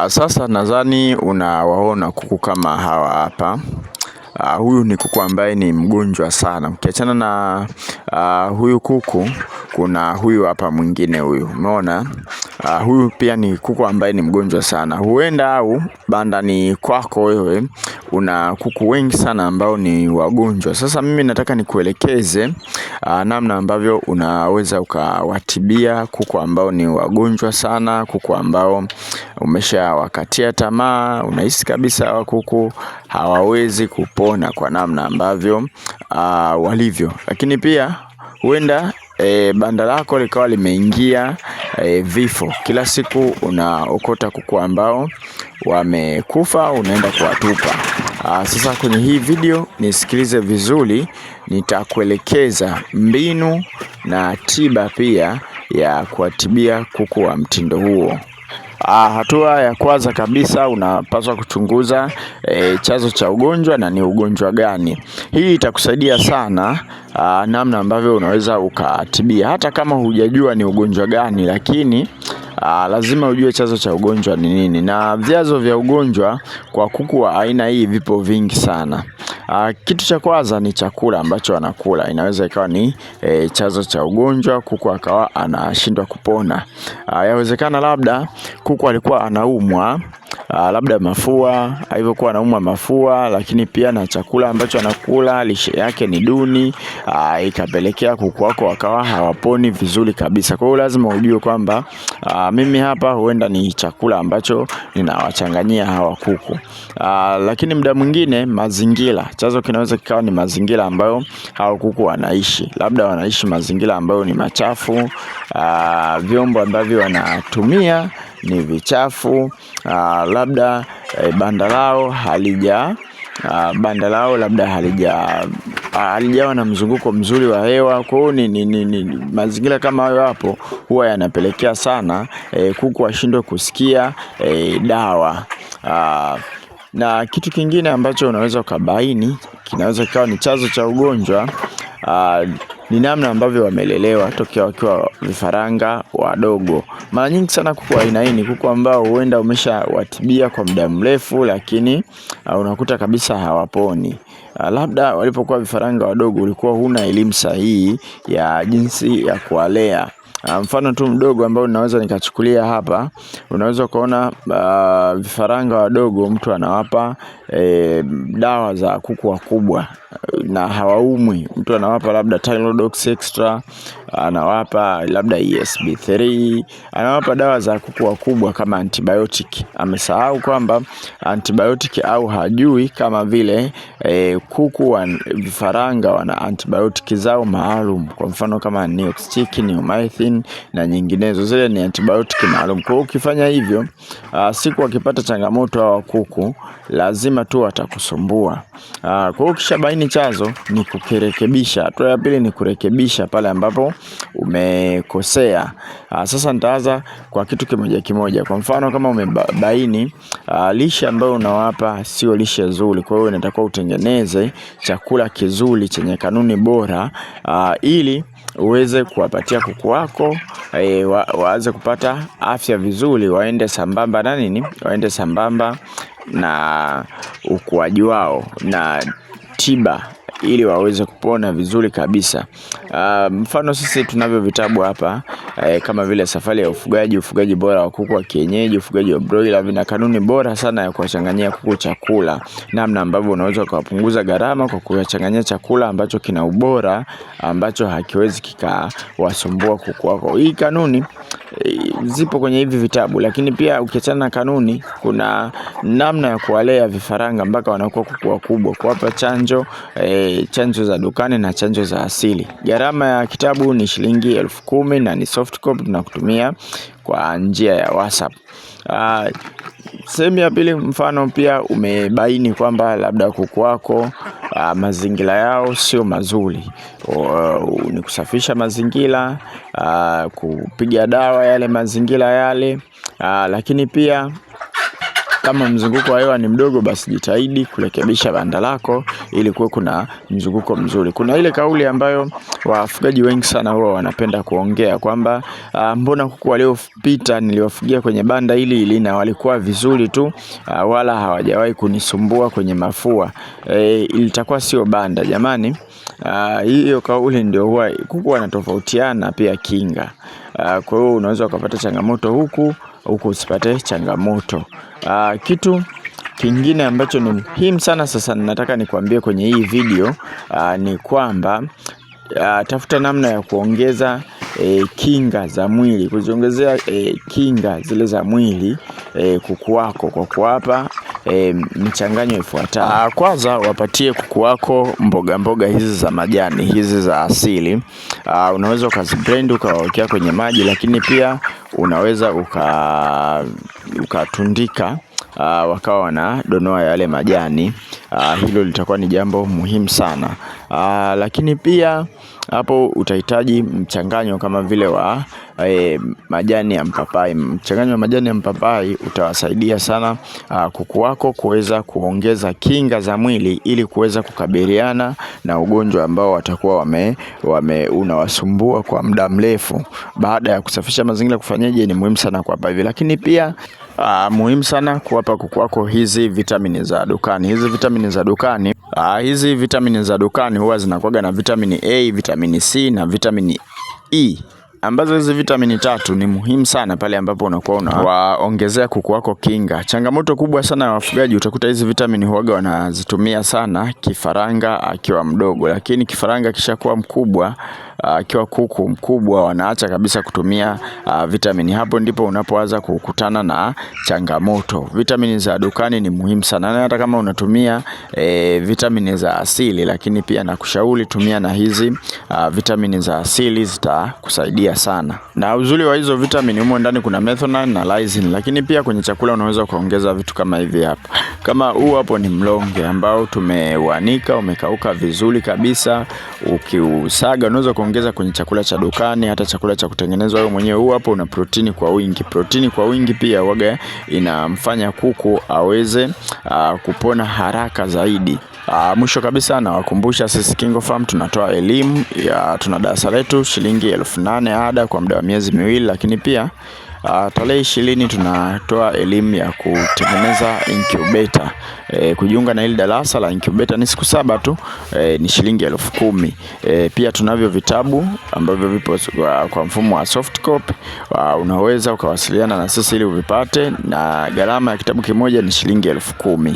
Sasa nadhani unawaona kuku kama hawa hapa. Huyu ni kuku ambaye ni mgonjwa sana. Ukiachana na huyu kuku, kuna huyu hapa mwingine huyu. Umeona? Huyu pia ni kuku ambaye ni mgonjwa sana. Huenda au banda ni kwako wewe una kuku wengi sana ambao ni wagonjwa. Sasa mimi nataka nikuelekeze namna ambavyo unaweza ukawatibia kuku ambao ni wagonjwa sana, kuku ambao umeshawakatia tamaa, unahisi kabisa hawa kuku hawawezi kupona kwa namna ambavyo walivyo. Lakini pia huenda banda lako likawa limeingia vifo. Kila siku unaokota kuku ambao wamekufa, unaenda kuwatupa. Sasa kwenye hii video nisikilize vizuri, nitakuelekeza mbinu na tiba pia ya kuwatibia kuku wa mtindo huo. Hatua ya kwanza kabisa unapaswa kuchunguza chanzo cha ugonjwa na ni ugonjwa gani. Hii itakusaidia sana namna ambavyo unaweza ukatibia. Hata kama hujajua ni ugonjwa gani, lakini lazima ujue chanzo cha ugonjwa ni nini. Na vyanzo vya ugonjwa kwa kuku wa aina hii vipo vingi sana. Kitu cha kwanza ni chakula ambacho anakula. Inaweza ikawa ni chanzo cha ugonjwa, kuku akawa anashindwa kupona. Yawezekana labda kuku alikuwa anaumwa labda mafua, alivyokuwa anaumwa mafua, lakini pia na chakula ambacho anakula lishe yake ni duni, ikapelekea kuku wako wakawa hawaponi vizuri kabisa. Kwa hiyo lazima ujue kwamba mimi hapa huenda ni chakula ambacho ninawachanganyia hawa kuku. Lakini muda mwingine mazingira, chanzo kinaweza kikawa ni mazingira ambayo hawa kuku wanaishi. Labda wanaishi mazingira ambayo ni machafu, vyombo ambavyo wanatumia ni vichafu, labda banda lao labda halijawa na mzunguko mzuri wa hewa. Kwa hiyo ni mazingira kama hayo hapo huwa yanapelekea sana kuku washindwe kusikia dawa. Na kitu kingine ambacho unaweza ukabaini kinaweza kikawa ni chanzo cha ugonjwa, ni namna ambavyo wamelelewa tokea wakiwa vifaranga wadogo. Mara nyingi sana kuku aina hii ni kuku ambao huenda umeshawatibia kwa muda mrefu, lakini unakuta kabisa hawaponi. Labda walipokuwa vifaranga wadogo ulikuwa huna elimu sahihi ya jinsi ya kuwalea. Mfano tu mdogo ambao ninaweza nikachukulia hapa, unaweza kuona vifaranga wadogo mtu anawapa dawa za kuku wakubwa na hawaumwi. Mtu anawapa labda Tylodox Extra, anawapa labda ESB3, anawapa dawa za kuku wakubwa kama antibiotic. Amesahau kwamba antibiotic au hajui kama vile kuku wa vifaranga wana antibiotic zao maalum. Kwa mfano kama Neoxytic, Neomycin na nyinginezo, zile ni antibiotic maalum. Kwa hiyo ukifanya hivyo, siku wakipata changamoto hawa kuku lazima tu watakusumbua. Kwa hiyo ukishabaini chanzo ni kukirekebisha. Hatua ya pili ni kurekebisha pale ambapo umekosea. Sasa nitaanza kwa kitu kimoja kimoja. Kwa mfano kama umebaini lishe ambayo unawapa sio lishe nzuri, kwa hiyo inatakiwa utengeneze chakula kizuri chenye kanuni bora, ili uweze kuwapatia kuku wako waanze kupata afya vizuri, waende sambamba na nini? Waende sambamba na ukuaji wao na tiba, ili waweze kupona vizuri kabisa. Mfano sisi tunavyo vitabu hapa kama vile Safari ya Ufugaji Bora wa Kuku wa Kienyeji, Ufugaji wa Broiler, vina kanuni bora sana ya kuwachanganyia kuku chakula, namna ambavyo unaweza kupunguza gharama kwa kuwachanganyia chakula ambacho kina ubora, ambacho hakiwezi kikawasumbua kuku wako. Hii kanuni zipo kwenye hivi vitabu, lakini pia ukiachana na kanuni, kuna namna ya kuwalea vifaranga mpaka wanakuwa kuku wakubwa, kuwapa chanjo za dukani na chanjo za asili. Gharama ya kitabu ni shilingi 10,000 na ni soft copy tunakutumia kwa njia ya WhatsApp. Sehemu ya pili, mfano pia umebaini kwamba labda kuku wako mazingira yao sio mazuri, ni kusafisha mazingira, kupiga dawa yale mazingira yale, lakini pia Kama mzunguko wa hewa ni mdogo, basi jitahidi kurekebisha banda lako ili kuwe kuna mzunguko mzuri. Kuna ile kauli ambayo wafugaji wengi sana huwa wanapenda kuongea kwamba mbona kuku waliopita niliwafugia kwenye banda hili na walikuwa vizuri tu, wala hawajawahi kunisumbua kwenye mafua. Ilitakuwa sio banda jamani. Hiyo kauli ndio huwa kuku wanatofautiana pia kinga. Kwa hiyo unaweza ukapata changamoto huku usipate changamoto. Kitu kingine ambacho ni muhimu sana sasa nataka nikwambie kwenye hii video ni kwamba tafuta namna ya kuongeza kinga za mwili, kuziongezea kinga zile za mwili kuku wako kwa kuwapa michanganyo ifuatayo. Kwanza wapatie kuku wako mboga hizi za majani, hizi za asili. Unaweza ukaziblend ukawawekea kwenye maji, lakini pia unaweza ukatundika wakawa wanadonoa yale majani. Hilo litakuwa ni jambo muhimu sana. Lakini pia hapo utahitaji mchanganyo kama vile wa majani ya mpapai. Mchanganyo wa majani ya mpapai utawasaidia sana kuku wako kuweza kuongeza kinga za mwili ili kuweza kukabiliana na ugonjwa ambao watakuwa unawasumbua kwa muda mrefu. Baada ya kusafisha mazingira kufanyaje, ni muhimu sana kuwapa hivi. Lakini pia muhimu sana kuwapa kuku wako hizi vitamini za dukani. Hizi vitamini za dukani huwa zinakuwa na vitamini A, vitamini C na vitamini E, ambazo hizi vitamini tatu ni muhimu sana pale ambapo unakuwa unawaongezea kuku wako kinga. Changamoto kubwa sana ya wafugaji, utakuta hizi vitamini huaga wanazitumia sana kifaranga akiwa mdogo, lakini kifaranga kishakuwa mkubwa, akiwa kuku mkubwa, wanaacha kabisa kutumia vitamini. Hapo ndipo unapoanza kukutana na changamoto. Vitamini za dukani ni muhimu sana, na hata kama unatumia vitamini za asili, lakini pia nakushauri tumia na hizi vitamini za asili, zitakusaidia sana. Na uzuri wa hizo vitamini, humo ndani kuna methionine na lysine. Lakini pia kwenye chakula unaweza kuongeza vitu kama hivi hapa. Kama huu hapo ni mlonge ambao tumeuanika, umekauka vizuri kabisa. Ukiusaga unaweza kuongeza kwenye chakula cha dukani, hata chakula cha kutengenezwa wewe mwenyewe. Huu hapo una protini kwa wingi. Protini kwa wingi pia huaga inamfanya kuku aweze kupona haraka zaidi. Mwisho kabisa nawakumbusha sisi KingoFarm tunatoa elimu tuna darasa letu shilingi 8,000 ada kwa muda wa miezi 2, lakini pia tarehe 20 tunatoa elimu ya kutengeneza incubator. Kujiunga na hili darasa la incubator ni siku 7 tu, ni shilingi 10,000. Pia tunavyo vitabu ambavyo vipo kwa mfumo wa soft copy. Unaweza ukawasiliana na sisi ili uvipate, na gharama ya kitabu kimoja ni shilingi 10,000.